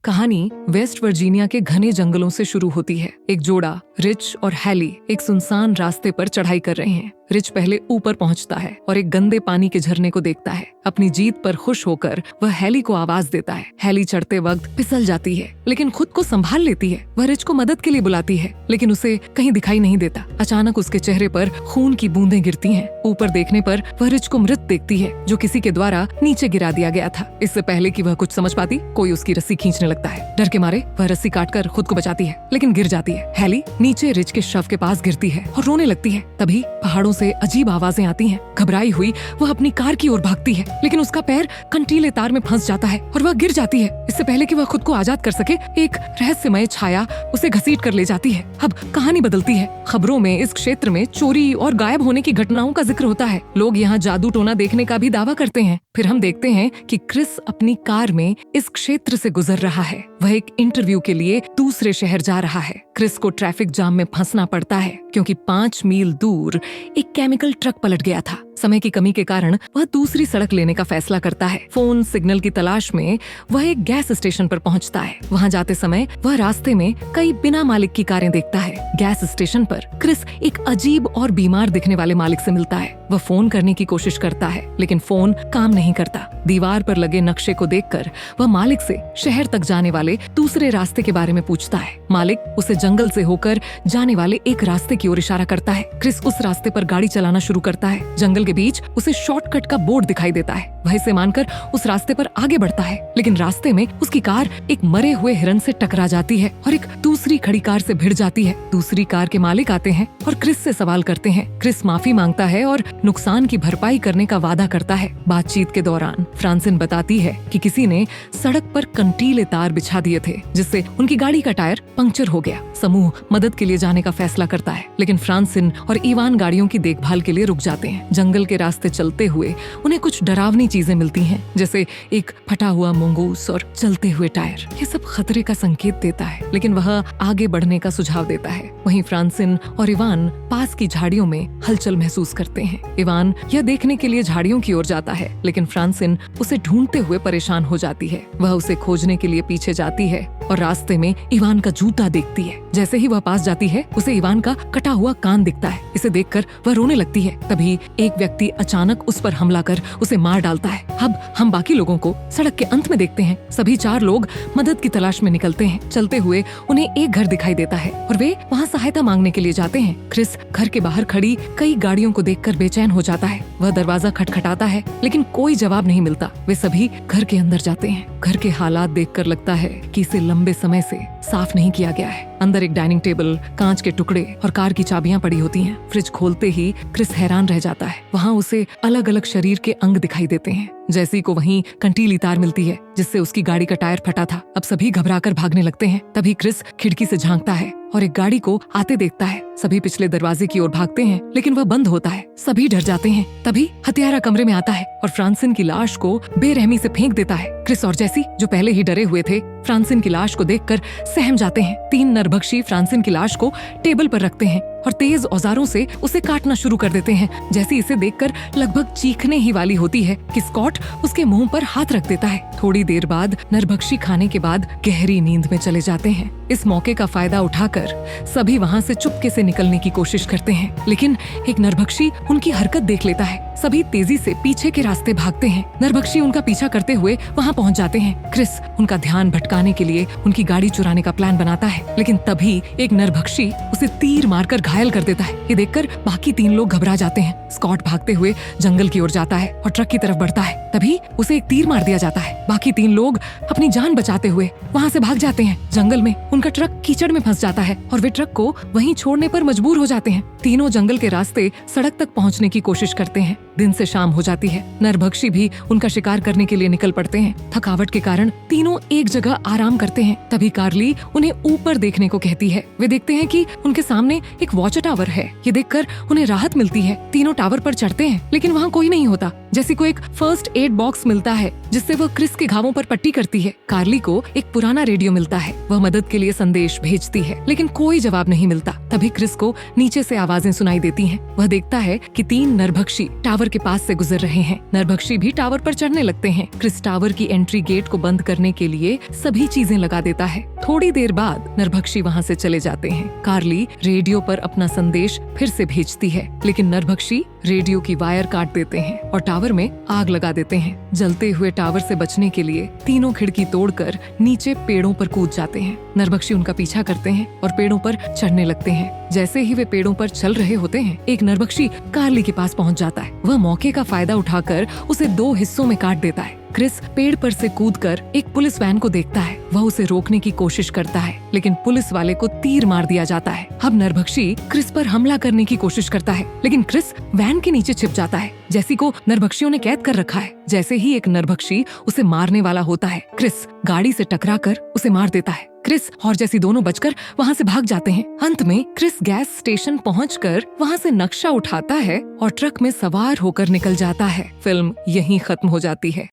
कहानी West Virginia के घने जंगलों से शुरू होती है। एक जोड़ा रिच और हैली एक सुनसान रास्ते पर चढ़ाई कर रहे हैं। रिच पहले ऊपर पहुंचता है और एक गंदे पानी के झरने को देखता है। अपनी जीत पर खुश होकर वह हैली को आवाज देता है। हैली चढ़ते वक्त फिसल जाती है, लेकिन खुद को संभाल लेती है। वह रिच को मदद के लिए बुलाती है, लेकिन उसे कहीं दिखाई नहीं देता। अचानक उसके चेहरे पर खून की बूंदें गिरती हैं। ऊपर देखने पर वह रिच को मृत देखती है, जो किसी के द्वारा नीचे गिरा दिया गया था। इससे पहले कि वह कुछ समझ पाती, कोई उसकी रस्सी खींचने लगता है। डर के मारे वह रस्सी काटकर खुद को बचाती है, लेकिन गिर जाती है। हैली नीचे रिच के शव के पास गिरती है और रोने लगती है। तभी पहाड़ों से अजीब आवाजें आती हैं। घबराई हुई वह अपनी कार की ओर भागती है, लेकिन उसका पैर कंटीले तार में फंस जाता है और वह गिर जाती है। इससे पहले कि वह खुद को आजाद कर सके, एक रहस्यमय छाया उसे घसीट कर ले जाती है। अब कहानी बदलती है। खबरों में इस क्षेत्र में चोरी और गायब होने की घटनाओं का जिक्र होता है। लोग यहाँ जादू टोना देखने का भी दावा करते हैं। फिर हम देखते हैं कि क्रिस अपनी कार में इस क्षेत्र से गुजर रहा है। वह एक इंटरव्यू के लिए दूसरे शहर जा रहा है। क्रिस को ट्रैफिक जाम में फंसना पड़ता है, क्योंकि 5 मील दूर एक केमिकल ट्रक पलट गया था। समय की कमी के कारण वह दूसरी सड़क लेने का फैसला करता है। फोन सिग्नल की तलाश में वह एक गैस स्टेशन पर पहुंचता है। वहां जाते समय वह रास्ते में कई बिना मालिक की कारें देखता है। गैस स्टेशन पर क्रिस एक अजीब और बीमार दिखने वाले मालिक से मिलता है। वह फोन करने की कोशिश करता है, लेकिन फोन काम नहीं करता। दीवार पर लगे नक्शे को देखकर वह मालिक से शहर तक जाने वाले दूसरे रास्ते के बारे में पूछता है। मालिक उसे जंगल से होकर जाने वाले एक रास्ते की ओर इशारा करता है। क्रिस उस रास्ते पर गाड़ी चलाना शुरू करता है। जंगल के बीच उसे शॉर्टकट का बोर्ड दिखाई देता है। वह इसे मानकर उस रास्ते पर आगे बढ़ता है, लेकिन रास्ते में उसकी कार एक मरे हुए हिरन से टकरा जाती है और एक दूसरी खड़ी कार से भिड़ जाती है। दूसरी कार के मालिक आते हैं और क्रिस से सवाल करते हैं। क्रिस माफी मांगता है और नुकसान की भरपाई करने का वादा करता है। बातचीत के दौरान फ्रांसिन बताती है कि किसी ने सड़क पर कंटीले तार बिछा दिए थे, जिससे उनकी गाड़ी का टायर पंक्चर हो गया। समूह मदद के लिए जाने का फैसला करता है, लेकिन फ्रांसिन और इवान गाड़ियों की देखभाल के लिए रुक जाते हैं। जंगल के रास्ते चलते हुए उन्हें कुछ डरावनी चीजें मिलती हैं, जैसे एक फटा हुआ मंगूस और चलते हुए टायर। ये सब खतरे का संकेत देता है, लेकिन वह आगे बढ़ने का सुझाव देता है। वहीं फ्रांसिन और इवान पास की झाड़ियों में हलचल महसूस करते हैं। इवान यह देखने के लिए झाड़ियों की ओर जाता है, लेकिन फ्रांसिन उसे ढूंढते हुए परेशान हो जाती है। वह उसे खोजने के लिए पीछे जाती है और रास्ते में इवान का जूता देखती है। जैसे ही वह पास जाती है, उसे इवान का कटा हुआ कान दिखता है। इसे देखकर वह रोने लगती है। तभी एक व्यक्ति अचानक उस पर हमला कर उसे मार डालता है। अब हम बाकी लोगों को सड़क के अंत में देखते हैं। सभी 4 लोग मदद की तलाश में निकलते हैं। चलते हुए उन्हें एक घर दिखाई देता है और वे वहाँ सहायता मांगने के लिए जाते हैं। क्रिस घर के बाहर खड़ी कई गाड़ियों को देखकर बेचैन हो जाता है। वह दरवाजा खटखटाता है, लेकिन कोई जवाब नहीं मिलता। वे सभी घर के अंदर जाते हैं। घर के हालात देखकर लगता है कि इसे लंबे समय से साफ नहीं किया गया है। अंदर एक डाइनिंग टेबल, कांच के टुकड़े और कार की चाबियां पड़ी होती हैं। फ्रिज खोलते ही क्रिस हैरान रह जाता है। वहाँ उसे अलग अलग शरीर के अंग दिखाई देते हैं। जैसी को वहीं कंटीली तार मिलती है, जिससे उसकी गाड़ी का टायर फटा था। अब सभी घबराकर भागने लगते हैं। तभी क्रिस खिड़की से झांकता है और एक गाड़ी को आते देखता है। सभी पिछले दरवाजे की ओर भागते हैं, लेकिन वह बंद होता है। सभी डर जाते हैं। तभी हत्यारा कमरे में आता है और फ्रांसिन की लाश को बेरहमी से फेंक देता है। क्रिस और जैसी, जो पहले ही डरे हुए थे, फ्रांसिन की लाश को देखकर सहम जाते हैं। 3 नरभक्षी फ्रांसिन की लाश को टेबल पर रखते हैं और तेज औजारों से उसे काटना शुरू कर देते हैं। जैसी इसे देखकर लगभग चीखने ही वाली होती है कि स्कॉट उसके मुंह पर हाथ रख देता है। थोड़ी देर बाद नरभक्षी खाने के बाद गहरी नींद में चले जाते हैं। इस मौके का फायदा उठाकर सभी वहाँ से चुपके से निकलने की कोशिश करते हैं, लेकिन एक नरभक्षी उनकी हरकत देख लेता है। सभी तेजी से पीछे के रास्ते भागते हैं। नरभक्षी उनका पीछा करते हुए वहाँ पहुँच जाते हैं। क्रिस उनका ध्यान भटकाने के लिए उनकी गाड़ी चुराने का प्लान बनाता है, लेकिन तभी एक नरभक्षी उसे तीर मारकर घायल कर देता है। ये देखकर बाकी 3 लोग घबरा जाते हैं। स्कॉट भागते हुए जंगल की ओर जाता है और ट्रक की तरफ बढ़ता है। तभी उसे एक तीर मार दिया जाता है। बाकी 3 लोग अपनी जान बचाते हुए वहाँ से भाग जाते हैं। जंगल में उनका ट्रक कीचड़ में फंस जाता है और वे ट्रक को वहीं छोड़ने पर मजबूर हो जाते हैं। तीनों जंगल के रास्ते सड़क तक पहुँचने की कोशिश करते हैं। दिन से शाम हो जाती है। नरभक्षी भी उनका शिकार करने के लिए निकल पड़ते हैं। थकावट के कारण तीनों एक जगह आराम करते हैं। तभी कार्ली उन्हें ऊपर देखने को कहती है। वे देखते हैं कि उनके सामने एक वॉच टावर है। ये देखकर उन्हें राहत मिलती है। तीनों टावर पर चढ़ते हैं, लेकिन वहाँ कोई नहीं होता। जैसी को एक फर्स्ट एड बॉक्स मिलता है जिससे वह क्रिस के घावों पर पट्टी करती है। कार्ली को एक पुराना रेडियो मिलता है। वह मदद के लिए संदेश भेजती है लेकिन कोई जवाब नहीं मिलता। तभी क्रिस को नीचे से आवाजें सुनाई देती हैं। वह देखता है कि 3 नरभक्षी टावर के पास से गुजर रहे हैं। नरभक्षी भी टावर पर चढ़ने लगते हैं। क्रिस टावर की एंट्री गेट को बंद करने के लिए सभी चीजें लगा देता है। थोड़ी देर बाद नरभक्षी वहाँ से चले जाते हैं। कार्ली रेडियो पर अपना संदेश फिर से भेजती है लेकिन नरभक्षी रेडियो की वायर काट देते हैं और टावर में आग लगा देते हैं। जलते हुए टावर से बचने के लिए तीनों खिड़की तोड़कर नीचे पेड़ों पर कूद जाते हैं। नरभक्षी उनका पीछा करते हैं और पेड़ों पर चढ़ने लगते हैं। जैसे ही वे पेड़ों पर चल रहे होते हैं, एक नरभक्षी कार्ली के पास पहुंच जाता है। वह मौके का फायदा उठाकर उसे 2 हिस्सों में काट देता है। क्रिस पेड़ पर से कूदकर एक पुलिस वैन को देखता है। वह उसे रोकने की कोशिश करता है लेकिन पुलिस वाले को तीर मार दिया जाता है। अब नरभक्षी क्रिस पर हमला करने की कोशिश करता है लेकिन क्रिस वैन के नीचे छिप जाता है। जैसी को नरभक्षियों ने कैद कर रखा है। जैसे ही एक नरभक्षी उसे मारने वाला होता है, क्रिस गाड़ी से टकराकर उसे मार देता है। क्रिस और जैसी दोनों बचकर वहाँ से भाग जाते हैं। अंत में क्रिस गैस स्टेशन पहुंचकर वहाँ से नक्शा उठाता है और ट्रक में सवार होकर निकल जाता है। फिल्म यहीं खत्म हो जाती है।